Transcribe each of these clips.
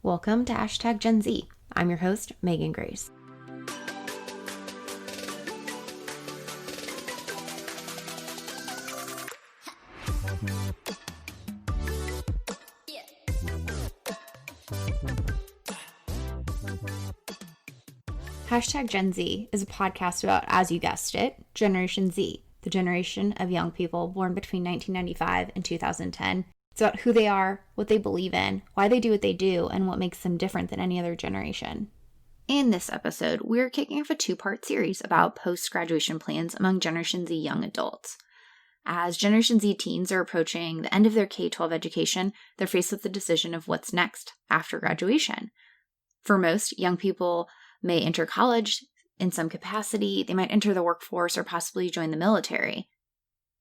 Welcome to #GenZ. I'm your host, Megan Grace. #GenZ is a podcast about, as you guessed it, Generation Z, the generation of young people born between 1995 and 2010. It's about who they are, what they believe in, why they do what they do, and what makes them different than any other generation. In this episode, we're kicking off a two-part series about post-graduation plans among Generation Z young adults. As Generation Z teens are approaching the end of their K-12 education, they're faced with the decision of what's next after graduation. For most, young people may enter college in some capacity, they might enter the workforce, or possibly join the military.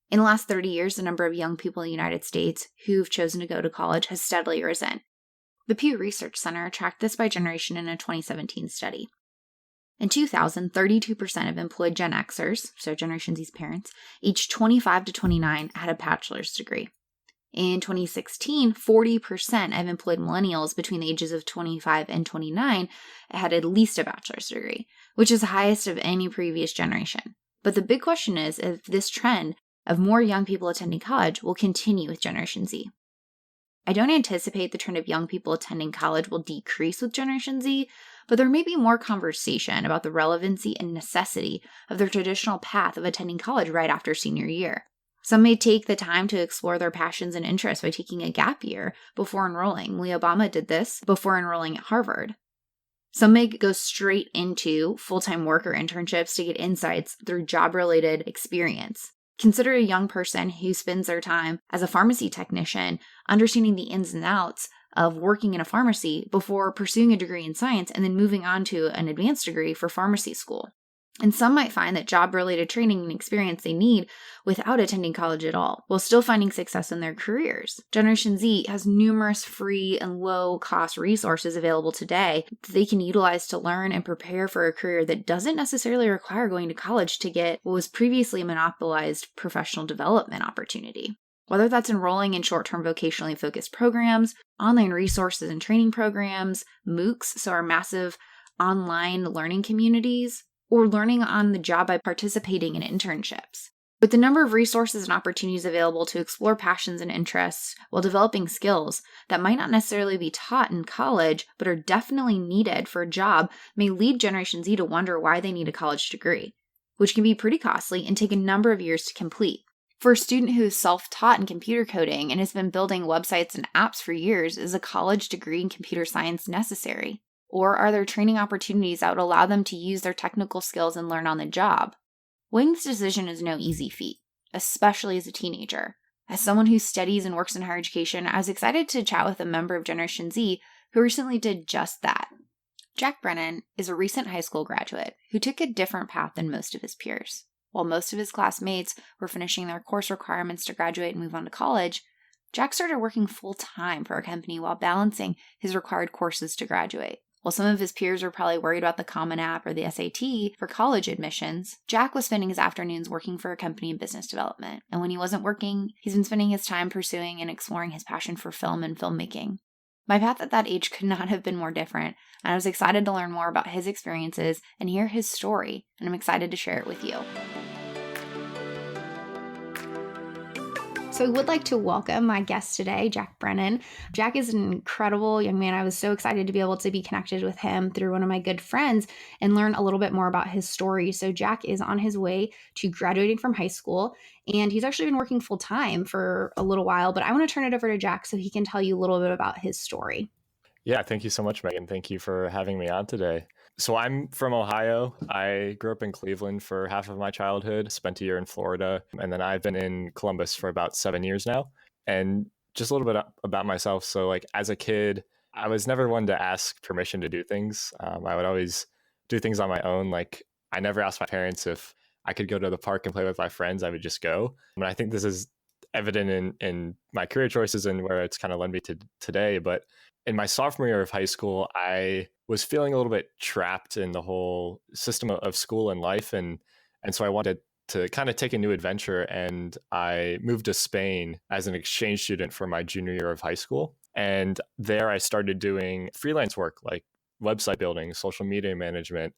In the last 30 years, the number of young people in the United States who've chosen to go to college has steadily risen. The Pew Research Center tracked this by generation in a 2017 study. In 2000, 32% of employed Gen Xers, so Generation Z's parents, aged 25 to 29 had a bachelor's degree. In 2016, 40% of employed millennials between the ages of 25 and 29 had at least a bachelor's degree, which is the highest of any previous generation. But the big question is if this trend of more young people attending college will continue with Generation Z. I don't anticipate the trend of young people attending college will decrease with Generation Z, but there may be more conversation about the relevancy and necessity of the traditional path of attending college right after senior year. Some may take the time to explore their passions and interests by taking a gap year before enrolling. Lee Obama did this before enrolling at Harvard. Some may go straight into full-time work or internships to get insights through job-related experience. Consider a young person who spends their time as a pharmacy technician, understanding the ins and outs of working in a pharmacy before pursuing a degree in science and then moving on to an advanced degree for pharmacy school. And some might find that job-related training and experience they need without attending college at all, while still finding success in their careers. Generation Z has numerous free and low-cost resources available today that they can utilize to learn and prepare for a career that doesn't necessarily require going to college to get what was previously a monopolized professional development opportunity. Whether that's enrolling in short-term vocationally focused programs, online resources and training programs, MOOCs, so our massive online learning communities, or learning on the job by participating in internships. With the number of resources and opportunities available to explore passions and interests while developing skills that might not necessarily be taught in college but are definitely needed for a job may lead Generation Z to wonder why they need a college degree, which can be pretty costly and take a number of years to complete. For a student who is self-taught in computer coding and has been building websites and apps for years, is a college degree in computer science necessary? Or are there training opportunities that would allow them to use their technical skills and learn on the job? Weighing this decision is no easy feat, especially as a teenager. As someone who studies and works in higher education, I was excited to chat with a member of Generation Z who recently did just that. Jack Brennan is a recent high school graduate who took a different path than most of his peers. While most of his classmates were finishing their course requirements to graduate and move on to college, Jack started working full-time for a company while balancing his required courses to graduate. While some of his peers were probably worried about the Common App or the SAT for college admissions, Jack was spending his afternoons working for a company in business development. And when he wasn't working, he's been spending his time pursuing and exploring his passion for film and filmmaking. My path at that age could not have been more different, and I was excited to learn more about his experiences and hear his story, and I'm excited to share it with you. So I would like to welcome my guest today, Jack Brennan. Jack is an incredible young man. I was so excited to be able to be connected with him through one of my good friends and learn a little bit more about his story. So Jack is on his way to graduating from high school, and he's actually been working full time for a little while, but I want to turn it over to Jack so he can tell you a little bit about his story. Yeah, thank you so much, Megan. Thank you for having me on today. So I'm from Ohio. I grew up in Cleveland for half of my childhood, spent a year in Florida, and then I've been in Columbus for about 7 years now. And just a little bit about myself. So as a kid, I was never one to ask permission to do things. I would always do things on my own. I never asked my parents if I could go to the park and play with my friends. I would just go. And I think this is evident in my career choices and where it's kind of led me to today. But in my sophomore year of high school, I was feeling a little bit trapped in the whole system of school and life. And so I wanted to to kind of take a new adventure. And I moved to Spain as an exchange student for my junior year of high school. And there I started doing freelance work like website building, social media management,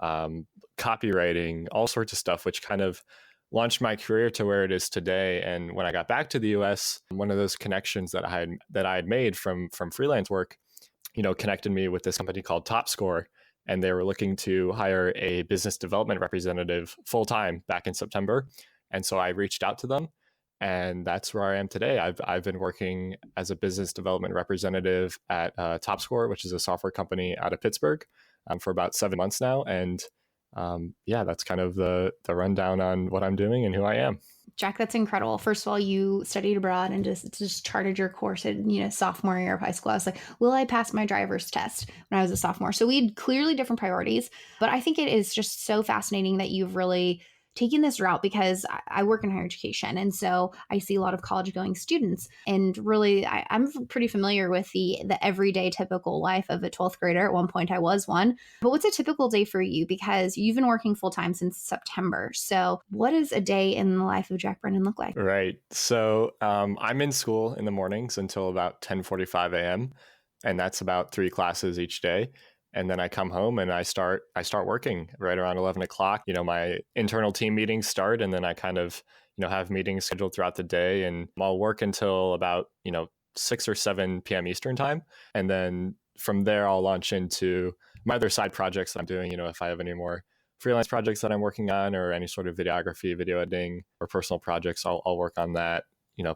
copywriting, all sorts of stuff, which kind of launched my career to where it is today. And when I got back to the US, one of those connections that I had made from freelance work, connected me with this company called TopScore. And they were looking to hire a business development representative full time back in September. And so I reached out to them, and that's where I am today. I've been working as a business development representative at TopScore, which is a software company out of Pittsburgh, for about 7 months now. And that's kind of the rundown on what I'm doing and who I am. Jack, that's incredible. First of all, you studied abroad and just charted your course in sophomore year of high school. I was like, will I pass my driver's test when I was a sophomore? So we had clearly different priorities, but I think it is just so fascinating that you've really taken this route, because I work in higher education. And so I see a lot of college going students, and really I'm pretty familiar with the everyday typical life of a 12th grader. At one point I was one, but what's a typical day for you? Because you've been working full time since September. So what does a day in the life of Jack Brennan look like? Right. So I'm in school in the mornings until about 10:45 a.m. And that's about 3 classes each day. And then I come home and I start working right around 11 o'clock. My internal team meetings start, and then I kind of, have meetings scheduled throughout the day, and I'll work until about, 6 or 7 p.m. Eastern time. And then from there, I'll launch into my other side projects that I'm doing. If I have any more freelance projects that I'm working on, or any sort of videography, video editing, or personal projects, I'll work on that,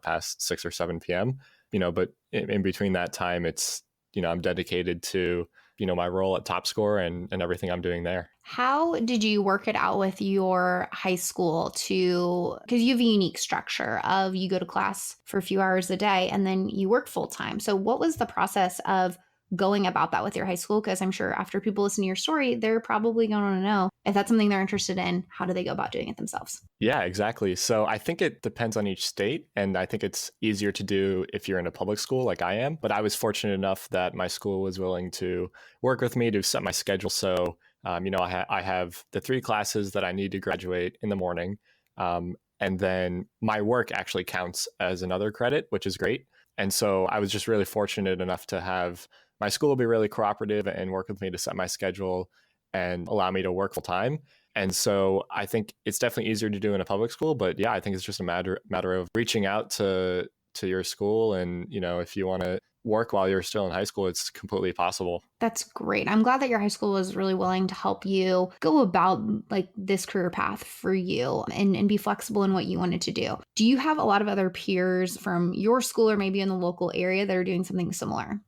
past 6 or 7 p.m. But in between that time, it's, I'm dedicated to, my role at TopScore and everything I'm doing there. How did you work it out with your high school because you have a unique structure of you go to class for a few hours a day and then you work full time. So what was the process of going about that with your high school? Because I'm sure after people listen to your story, they're probably going to want to know if that's something they're interested in, how do they go about doing it themselves? Yeah, exactly. So I think it depends on each state. And I think it's easier to do if you're in a public school like I am. But I was fortunate enough that my school was willing to work with me to set my schedule. So, I have the 3 classes that I need to graduate in the morning. And then my work actually counts as another credit, which is great. And so I was just really fortunate enough to have my school be really cooperative and work with me to set my schedule and allow me to work full time. And so I think it's definitely easier to do in a public school, but yeah, I think it's just a matter of reaching out to your school. And, if you want to work while you're still in high school, it's completely possible. That's great. I'm glad that your high school was really willing to help you go about like this career path for you and be flexible in what you wanted to do. Do you have a lot of other peers from your school or maybe in the local area that are doing something similar?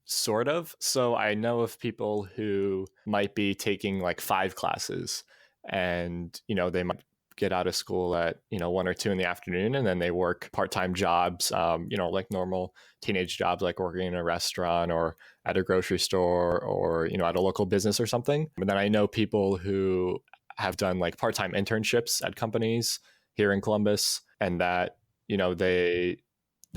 Sort of. So I know of people who might be taking like 5 classes, and, they might get out of school at 1 or 2 in the afternoon, and then they work part-time jobs, like normal teenage jobs, like working in a restaurant or at a grocery store or at a local business or something. And then I know people who have done like part-time internships at companies here in Columbus, and that they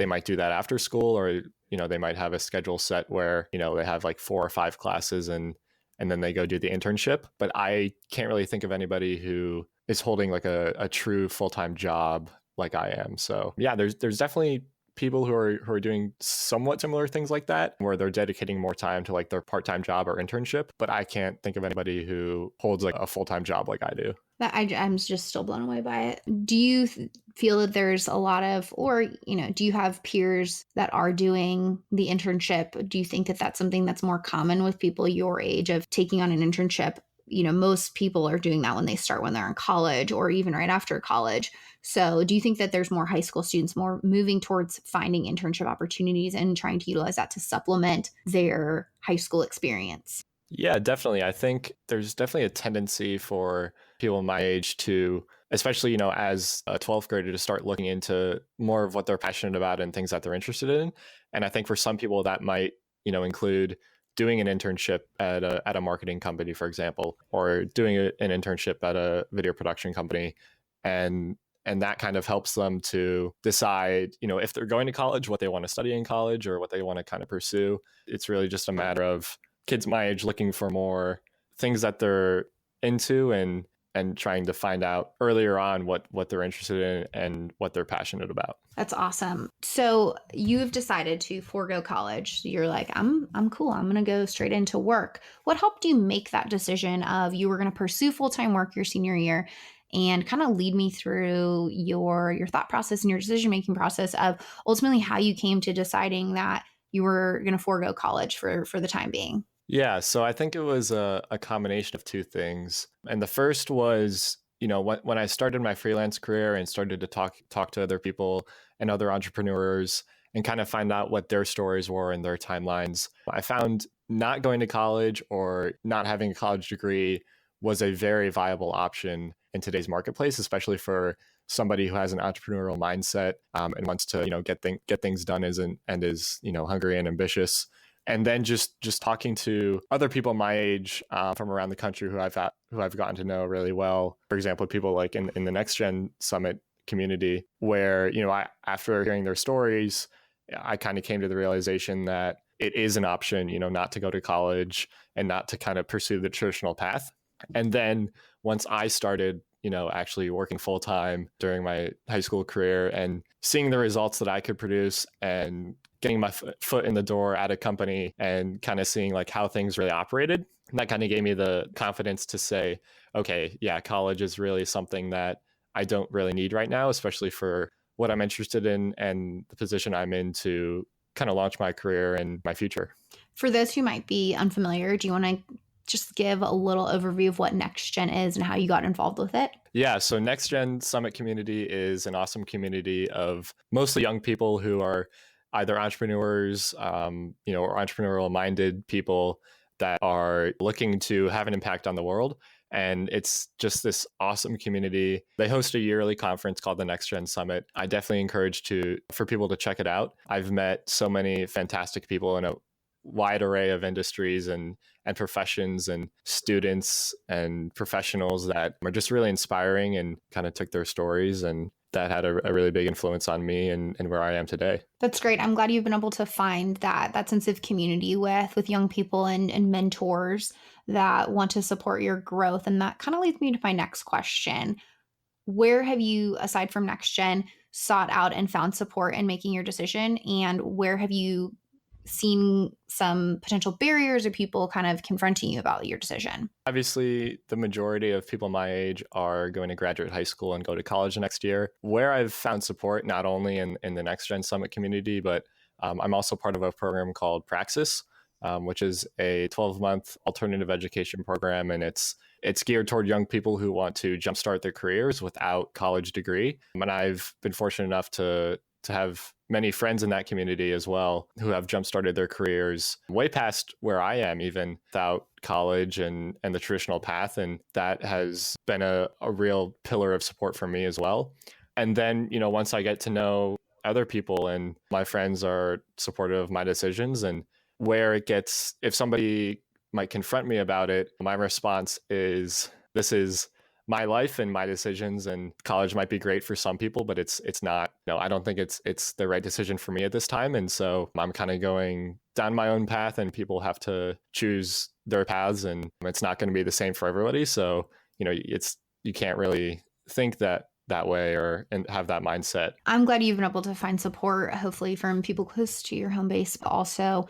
might do that after school, or they might have a schedule set where they have like 4 or 5 classes and then they go do the internship. But I can't really think of anybody who is holding like a true full-time job like I am. So yeah, there's definitely people who are doing somewhat similar things like that, where they're dedicating more time to like their part-time job or internship. But I can't think of anybody who holds like a full-time job like I do. I'm just still blown away by it. Do you feel that there's a lot of, or, do you have peers that are doing the internship? Do you think that that's something that's more common with people your age of taking on an internship? Most people are doing that when they start, when they're in college or even right after college. So do you think that there's more high school students more moving towards finding internship opportunities and trying to utilize that to supplement their high school experience? Yeah, definitely. I think there's definitely a tendency for people my age to, especially, as a 12th grader, to start looking into more of what they're passionate about and things that they're interested in. And I think for some people that might, include doing an internship at a marketing company, for example, or doing an internship at a video production company. And that kind of helps them to decide, if they're going to college, what they want to study in college or what they want to kind of pursue. It's really just a matter of kids my age looking for more things that they're into and and trying to find out earlier on what they're interested in and what they're passionate about. That's awesome. So you've decided to forego college. You're like, I'm cool. I'm going to go straight into work. What helped you make that decision of you were going to pursue full-time work your senior year, and kind of lead me through your thought process and your decision-making process of ultimately how you came to deciding that you were going to forego college for the time being? Yeah, so I think it was a combination of two things. And the first was, when I started my freelance career and started to talk to other people and other entrepreneurs and kind of find out what their stories were and their timelines, I found not going to college or not having a college degree was a very viable option in today's marketplace, especially for somebody who has an entrepreneurial mindset and wants to, get things done and is hungry and ambitious. And then just talking to other people my age from around the country who I've gotten to know really well. For example, people like in the Next Gen Summit community, where after hearing their stories, I kind of came to the realization that it is an option, not to go to college and not to kind of pursue the traditional path. And then once I started, actually working full time during my high school career and seeing the results that I could produce and getting my foot in the door at a company and kind of seeing like how things really operated, that kind of gave me the confidence to say, okay, yeah, college is really something that I don't really need right now, especially for what I'm interested in and the position I'm in to kind of launch my career and my future. For those who might be unfamiliar, do you want to just give a little overview of what Next Gen is and how you got involved with it? Yeah, so Next Gen Summit community is an awesome community of mostly young people who are either entrepreneurs, or entrepreneurial minded people that are looking to have an impact on the world. And it's just this awesome community. They host a yearly conference called the Next Gen Summit. I definitely encourage for people to check it out. I've met so many fantastic people in a wide array of industries and professions and students and professionals that are just really inspiring, and kind of took their stories, and that had a really big influence on me and where I am today. That's great. I'm glad you've been able to find that sense of community with young people and mentors that want to support your growth. And that kind of leads me to my next question. Where have you, aside from Next Gen, sought out and found support in making your decision? And where have you seen some potential barriers or people kind of confronting you about your decision? Obviously, the majority of people my age are going to graduate high school and go to college next year. Where I've found support, not only in the Next Gen Summit community, but I'm also part of a program called Praxis, which is a 12-month alternative education program. And it's geared toward young people who want to jumpstart their careers without college degree. And I've been fortunate enough to have many friends in that community as well who have jump-started their careers way past where I am, even without college and the traditional path. And that has been a real pillar of support for me as well. And then, once I get to know other people and my friends are supportive of my decisions, and where it gets, if somebody might confront me about it, my response is, this is my life and my decisions, and college might be great for some people, but it's not, I don't think it's the right decision for me at this time. And so I'm kind of going down my own path, and people have to choose their paths, and it's not going to be the same for everybody. So, you can't really think that way and have that mindset. I'm glad you've been able to find support, hopefully from people close to your home base, but also,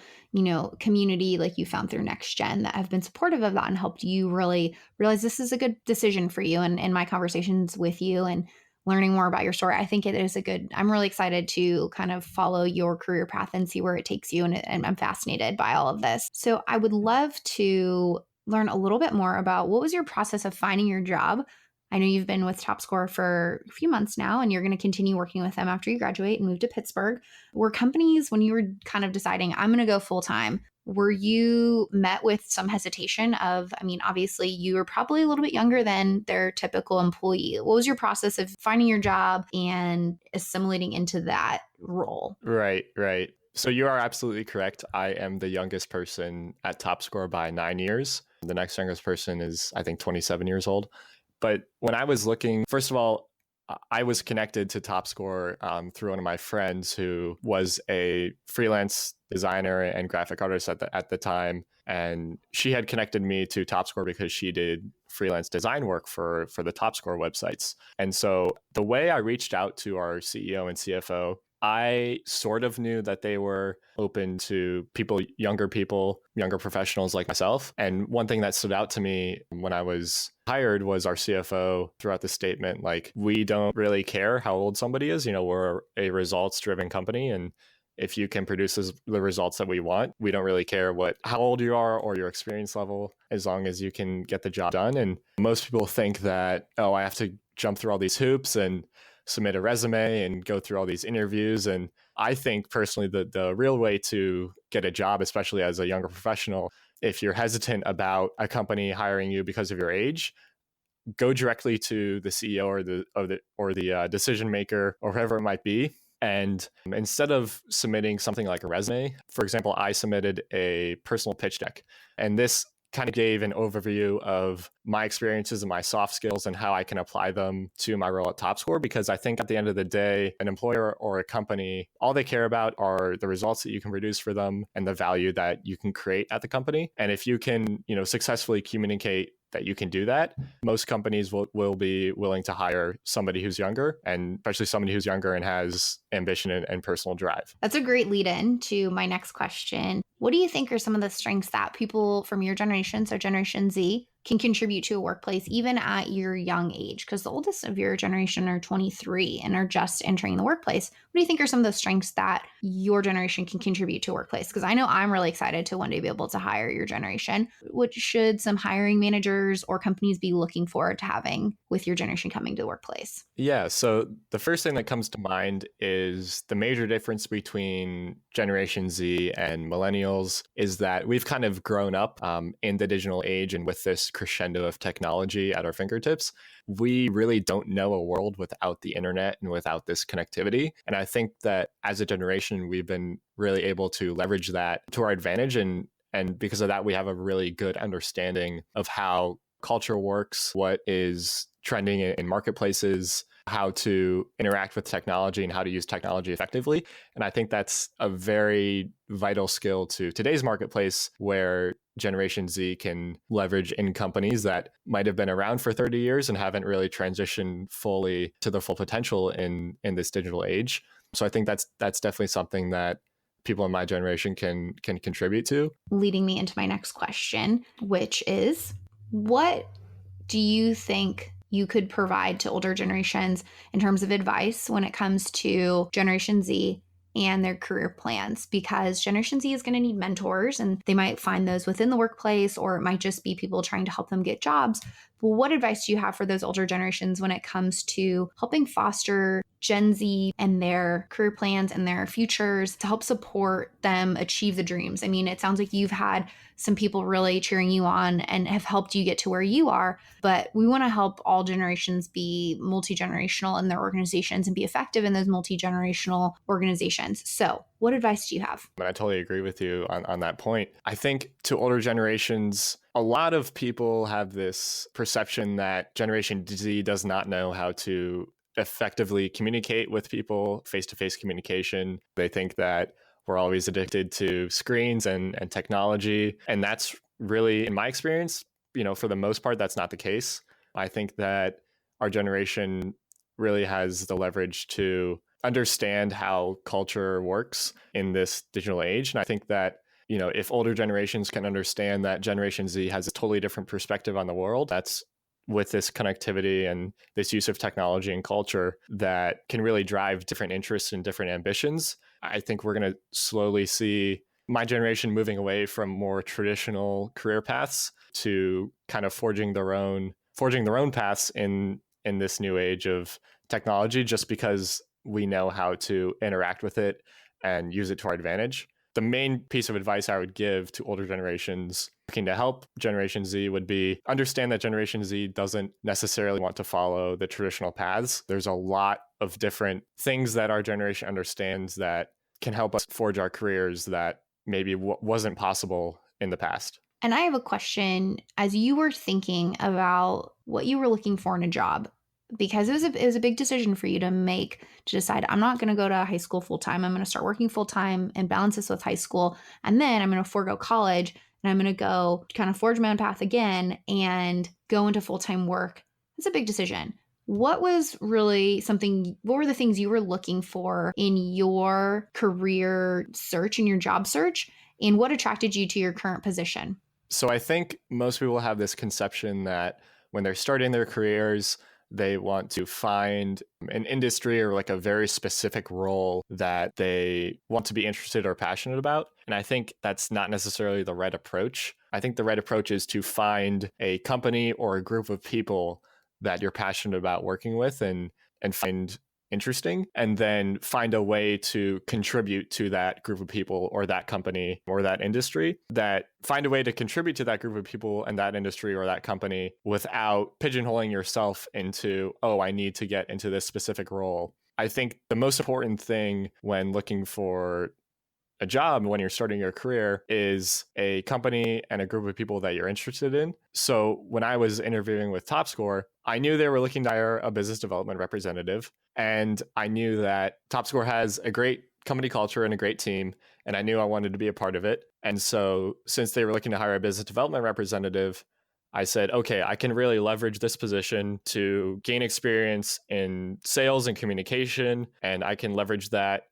community like you found through Next Gen that have been supportive of that and helped you really realize this is a good decision for you. And in my conversations with you and learning more about your story, I think it is I'm really excited to kind of follow your career path and see where it takes you. And I'm fascinated by all of this. So I would love to learn a little bit more about what was your process of finding your job. I know you've been with TopScore for a few months now, and you're going to continue working with them after you graduate and move to Pittsburgh. Were companies, when you were kind of deciding, I'm going to go full time, were you met with some hesitation of, obviously you were probably a little bit younger than their typical employee. What was your process of finding your job and assimilating into that role? Right. So you are absolutely correct. I am the youngest person at TopScore by 9 years. The next youngest person is, I think, 27 years old. But when I was looking, first of all, I was connected to TopScore through one of my friends who was a freelance designer and graphic artist at the time. And she had connected me to TopScore because she did freelance design work for the TopScore websites. And so the way I reached out to our CEO and CFO, I sort of knew that they were open to younger professionals like myself. And one thing that stood out to me when I was hired was our CFO threw out the statement, like, we don't really care how old somebody is. We're a results driven company. And if you can produce the results that we want, we don't really care how old you are or your experience level, as long as you can get the job done. And most people think that, oh, I have to jump through all these hoops and submit a resume and go through all these interviews. And I think personally the real way to get a job, especially as a younger professional, if you're hesitant about a company hiring you because of your age, go directly to the CEO or the decision maker or whoever it might be. And instead of submitting something like a resume, for example, I submitted a personal pitch deck. And this kind of gave an overview of my experiences and my soft skills and how I can apply them to my role at TopScore. Because I think at the end of the day, an employer or a company, all they care about are the results that you can produce for them and the value that you can create at the company. And if you can, successfully communicate that you can do that, most companies will be willing to hire somebody who's younger, and especially somebody who's younger and has ambition and personal drive. That's a great lead in to my next question. What do you think are some of the strengths that people from your generation, so Generation Z, can contribute to a workplace even at your young age? Because the oldest of your generation are 23 and are just entering the workplace. What do you think are some of the strengths that your generation can contribute to a workplace? Because I know I'm really excited to one day be able to hire your generation. What should some hiring managers or companies be looking forward to having with your generation coming to the workplace? Yeah, so the first thing that comes to mind is the major difference between Generation Z and millennials is that we've kind of grown up in the digital age, and with this crescendo of technology at our fingertips, we really don't know a world without the internet and without this connectivity. And I think that as a generation, we've been really able to leverage that to our advantage. And because of that, we have a really good understanding of how culture works, what is trending in marketplaces, how to interact with technology and how to use technology effectively. And I think that's a very vital skill to today's marketplace, where Generation Z can leverage in companies that might have been around for 30 years and haven't really transitioned fully to their full potential in this digital age. So I think that's definitely something that people in my generation can contribute to. Leading me into my next question, which is, what do you think you could provide to older generations in terms of advice when it comes to Generation Z and their career plans? Because Generation Z is going to need mentors, and they might find those within the workplace, or it might just be people trying to help them get jobs. But what advice do you have for those older generations when it comes to helping foster Gen Z and their career plans and their futures to help support them achieve the dreams? I mean, it sounds like you've had some people really cheering you on and have helped you get to where you are, but we want to help all generations be multi-generational in their organizations and be effective in those multi-generational organizations. So what advice do you have? And I totally agree with you on that point. I think to older generations, a lot of people have this perception that Generation Z does not know how to effectively communicate with people, face-to-face communication. They think that we're always addicted to screens and technology. And that's really, in my experience, for the most part, that's not the case. I think that our generation really has the leverage to understand how culture works in this digital age. And I think that, if older generations can understand that Generation Z has a totally different perspective on the world, that's with this connectivity and this use of technology and culture that can really drive different interests and different ambitions. I think we're going to slowly see my generation moving away from more traditional career paths to kind of forging their own paths in this new age of technology, just because we know how to interact with it and use it to our advantage. The main piece of advice I would give to older generations looking to help Generation Z would be understand that Generation Z doesn't necessarily want to follow the traditional paths. There's a lot of different things that our generation understands that can help us forge our careers that maybe wasn't possible in the past. And I have a question. As you were thinking about what you were looking for in a job because it was a big decision for you to make, to decide, I'm not going to go to high school full time. I'm going to start working full time and balance this with high school. And then I'm going to forego college and I'm going to go kind of forge my own path again and go into full-time work. It's a big decision. What were the things you were looking for in your career search, in your job search, and what attracted you to your current position? So I think most people have this conception that when they're starting their careers, they want to find an industry or like a very specific role that they want to be interested or passionate about. And I think that's not necessarily the right approach. I think the right approach is to find a company or a group of people that you're passionate about working with and find interesting, and then find a way to contribute to that group of people or that company or that industry, find a way to contribute to that group of people and that industry or that company without pigeonholing yourself into, oh, I need to get into this specific role. I think the most important thing when looking for a job when you're starting your career is a company and a group of people that you're interested in. So when I was interviewing with TopScore, I knew they were looking to hire a business development representative. And I knew that TopScore has a great company culture and a great team. And I knew I wanted to be a part of it. And so since they were looking to hire a business development representative, I said, okay, I can really leverage this position to gain experience in sales and communication. And I can leverage that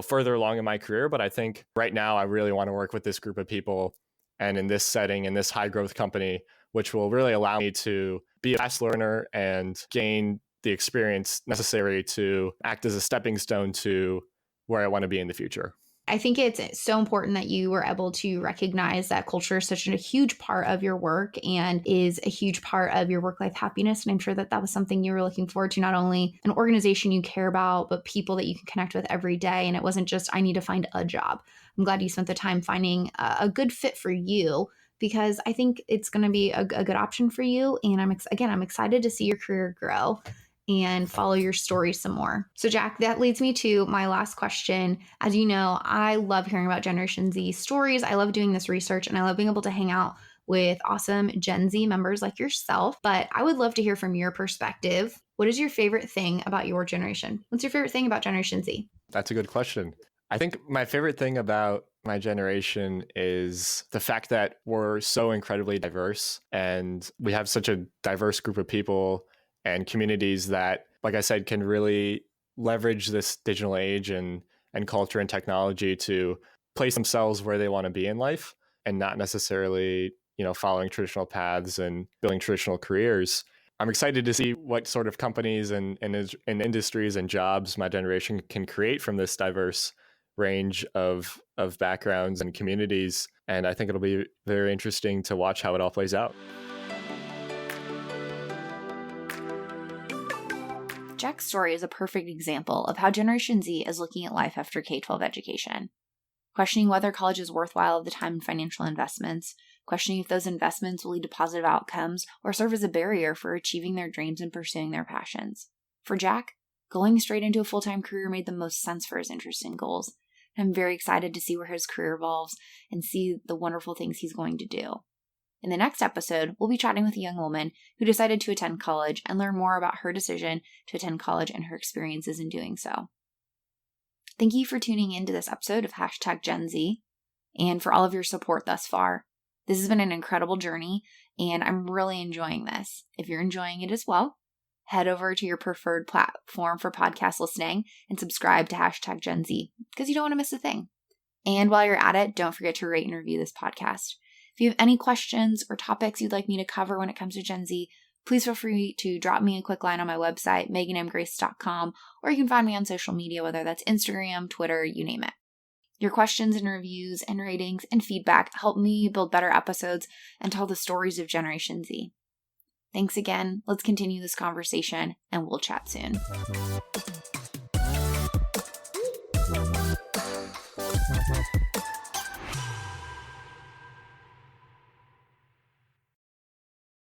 further along in my career. But I think right now I really want to work with this group of people and in this setting, in this high growth company, which will really allow me to be a fast learner and gain the experience necessary to act as a stepping stone to where I want to be in the future. I think it's so important that you were able to recognize that culture is such a huge part of your work and is a huge part of your work-life happiness. And I'm sure that was something you were looking forward to, not only an organization you care about, but people that you can connect with every day. And it wasn't just, I need to find a job. I'm glad you spent the time finding a good fit for you, because I think it's going to be a good option for you. And I'm excited to see your career grow and follow your story some more. So Jack, that leads me to my last question. As you know, I love hearing about Generation Z stories. I love doing this research and I love being able to hang out with awesome Gen Z members like yourself. But I would love to hear from your perspective. What is your favorite thing about your generation? What's your favorite thing about Generation Z? That's a good question. I think my favorite thing about my generation is the fact that we're so incredibly diverse and we have such a diverse group of people and communities that, like I said, can really leverage this digital age and culture and technology to place themselves where they want to be in life and not necessarily, following traditional paths and building traditional careers. I'm excited to see what sort of companies and industries and jobs my generation can create from this diverse range of backgrounds and communities. And I think it'll be very interesting to watch how it all plays out. Jack's story is a perfect example of how Generation Z is looking at life after K-12 education. Questioning whether college is worthwhile of the time and financial investments, questioning if those investments will lead to positive outcomes or serve as a barrier for achieving their dreams and pursuing their passions. For Jack, going straight into a full-time career made the most sense for his interests and goals. I'm very excited to see where his career evolves and see the wonderful things he's going to do. In the next episode, we'll be chatting with a young woman who decided to attend college and learn more about her decision to attend college and her experiences in doing so. Thank you for tuning in to this episode of #GenZ and for all of your support thus far. This has been an incredible journey and I'm really enjoying this. If you're enjoying it as well, head over to your preferred platform for podcast listening and subscribe to #GenZ because you don't want to miss a thing. And while you're at it, don't forget to rate and review this podcast. If you have any questions or topics you'd like me to cover when it comes to Gen Z, please feel free to drop me a quick line on my website, meganmgrace.com, or you can find me on social media, whether that's Instagram, Twitter, you name it. Your questions and reviews and ratings and feedback help me build better episodes and tell the stories of Generation Z. Thanks again. Let's continue this conversation and we'll chat soon.